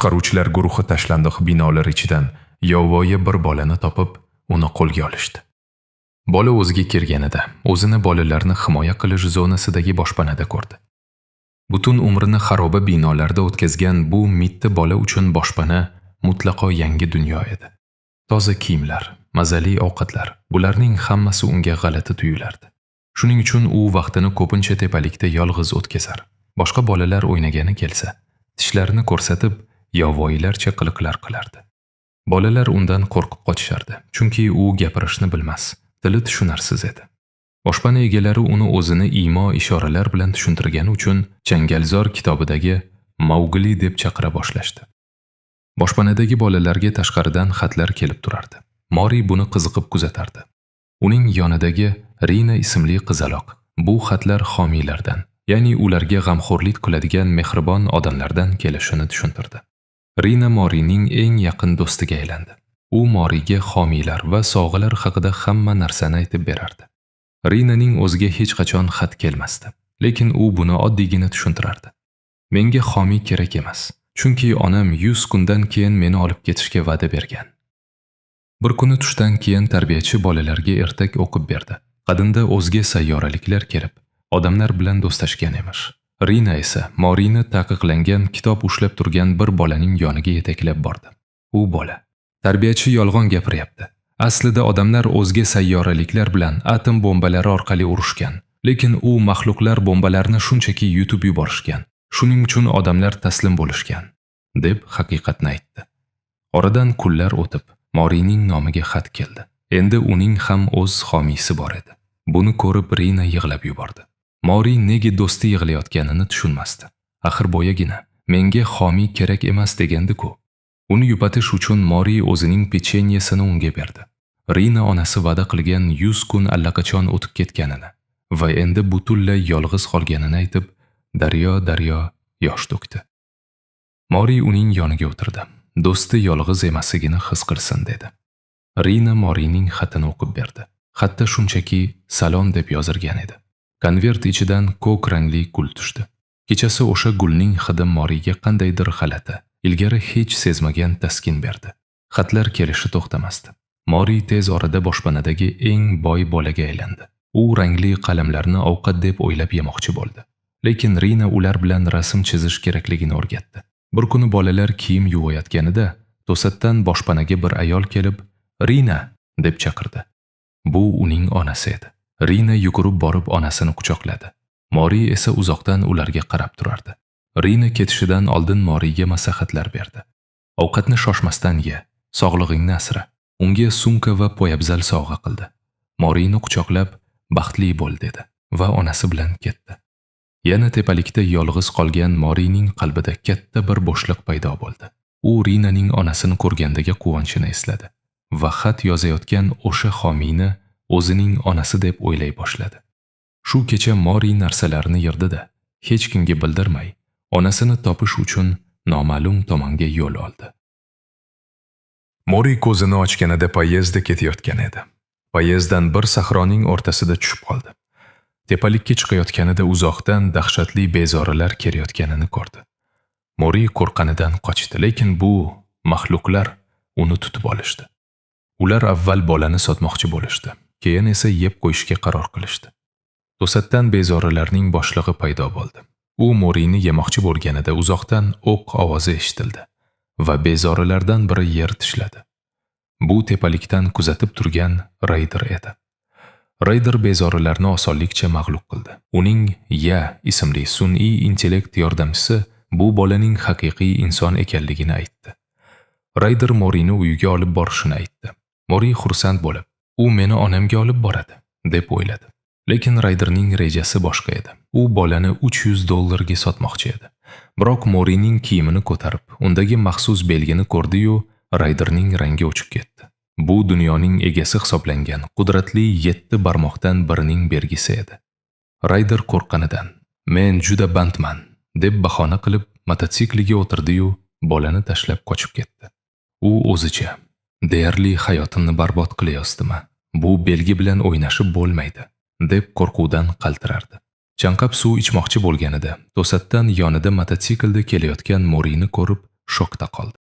Qutqaruvchilar guruhi tashlandiq binolar ichidan yovvoyi bir bolani topib, uni qo'lga olishdi. Bola o'ziga kelganida o'zini bolalarni himoya qilish zonasidagi boshpanada ko'rdi. Butun umrini xaroba binolarda o'tkazgan bu mitti bola uchun boshpana mutlaqo yangi dunyo edi. Toza kiyimlar, mazali ovqatlar, bularning hammasi unga g'alati tuyulardi. Shuning uchun u vaqtini ko'pincha tepalikda yolg'iz o'tkazar. Boshqa bolalar o'ynagani kelsa, tishlarini ko'rsatib, yovvoyilarcha qiliqlar qilardi. Bolalar undan qo'rqib qochishardi, chunki u gapirishni bilmas, tili tushunarsiz edi. Boshpana egalari uni o'zini imo-ishoralar bilan tushuntirgani uchun Changalzor kitobidagi Mowgli deb chaqira boshlashdi. Boshpanadagi bolalarga tashqaridan xatlar kelib turardi. Mori buni qiziqib kuzatardi. Uning yonidagi Rina ismli qizaloq bu xatlar homiylardan, ya'ni ularga g'amxo'rlik qiladigan mehribon odamlardan kelishini tushuntirdi. Rina Morining eng yaqin do'stiga aylandi. U Moriga homiylar va sovg'alar haqida hamma narsani aytib berardi. Rinaning o'ziga hech qachon xat kelmasdi, lekin u buni oddiygina tushuntirardi. Menga homiy kerak emas, chunki onam 100 kundan keyin meni olib ketishga va'da bergan. Bir kuni tushdan keyin tarbiyachi bolalarga ertak o'qib berdi. Qadimda o'zga sayyoraliklar kelib, odamlar bilan do'stlashgan emish. Rina esa Morini taqiqlangan kitob ushlab turgan bir bolaning yoniga yetaklab bordi. U bola: "Tarbiyachi yolg'on gapiryapti. Aslida odamlar o'zga sayyoraliklar bilan atom bombalari orqali urushgan, lekin u maxluqlar bombalarni shunchaki yutib yuborishgan. Shuning uchun odamlar taslim bo'lishgan", deb haqiqatni aytdi. Oradan kunlar o'tib, Morining nomiga xat keldi. Endi uning ham o'z homiysi bor edi. Buni ko'rib Rina yig'lab yubordi. Mori nega do'sti yig'layotganini tushunmasdi. Axir boyagina menga homiy kerak emas degandi-ku. Uni yupatish uchun Mori o'zining pechenyesini unga berdi. Rina onasi va'da qilgan 100 kun allaqachon o'tib ketganini va endi butunlay yolg'iz qolganini aytib, daryo yosh to'kdi. Mori uning yoniga o'tirdi. Do'sti yolg'iz emasligini his qilsin dedi. Rina Morining xatini o'qib berdi. Xatda shunchaki salom deb yozilgan edi. Konvert ichidan ko'k rangli gul tushdi. Kechasi o'sha gulning hidi Moriga qandaydir g'alati, ilgari hech sezmagan taskin berdi. Xatlar kelishi to'xtamasdi. Mori tez orada boshpanadagi eng boy bolaga aylandi. U rangli qalamlarni ovqat deb o'ylab yemoqchi bo'ldi. Lekin Rina ular bilan rasm chizish kerakligini o'rgatdi. Bir kuni bolalar kiyim yuvayotganida to'satdan boshpanaga bir ayol kelib, "Rina" deb chaqirdi. Bu uning onasi edi. Rina yugurib borib onasini quchoqladi. Mori esa uzoqdan ularga qarab turardi. Rina ketishidan oldin Moriga maslahatlar berdi. Ovqatni shoshmasdan ye, sog'lig'ingni asra. Unga sumka va poyabzal sovg'a qildi. Morini quchoqlab, "Baxtli bo'l" dedi va onasi bilan ketdi. Yana tepalikda yolg'iz qolgan Morining qalbida katta bir bo'shliq paydo bo'ldi. U Rinaning onasini ko'rgandagi quvonchini esladi va xat yozayotgan o'sha homiyni o'zining onasi deb o'ylay boshladi. Shu kecha Mori narsalarni yirdi-da, hech kimga bildirmay, onasini topish uchun noma'lum tomonga yo'l oldi. Mori ko'zini ochganida poyezdda ketayotgan edi. Poyezddan bir sahroning o'rtasida tushib qoldi. Tepalikka chiqayotganida uzoqdan dahshatli bezorilar kelayotganini ko'rdi. Mori qo'rqqanidan qochdi, lekin bu maxluqlar uni tutib olishdi. Ular avval bolani sotmoqchi bo'lishdi, keyin esa yeb qo'yishga qaror qilishdi. To'satdan bezorilarning boshlig'i paydo bo'ldi. U Morini yemoqchi bo'lganida uzoqdan o'q ovozi eshitildi va bezorilardan biri yer tishladi. Bu tepalikdan kuzatib turgan Rayder edi. Rayder bezorilarni osonlikcha mag'lub qildi. Uning Ya ismli sun'iy intellekt yordamchisi bu bolaning haqiqiy inson ekanligini aytdi. Rayder Morini uyiga olib borishini aytdi. Mori xursand bo'lib, "U meni onamga olib boradi" deb o'yladi. Lekin Rayderning rejasi boshqa edi. U bolani $300 sotmoqchi edi. Biroq Morining kiyimini ko'tarib, undagi maxsus belgini ko'rdi-yu, Rayderning rangi o'chib ketdi. Bu dunyoning egasi hisoblangan qudratli 7 barmoqdan birining belgisi edi. Rayder qo'rqqanidan, "Men juda bandman" deb bahona qilib mototsikliga o'tirdi-yu, bolani tashlab qochib ketdi. U o'zicha, "Deyarli hayotimni barbod qilyaptimi? Bu belgi bilan o'ynashib bo'lmaydi" deb qo'rquvdan qaltirardi. Chanqab suv ichmoqchi bo'lganida, to'satdan yonida mototsiklda kelayotgan Morini ko'rib, shokda qoldi.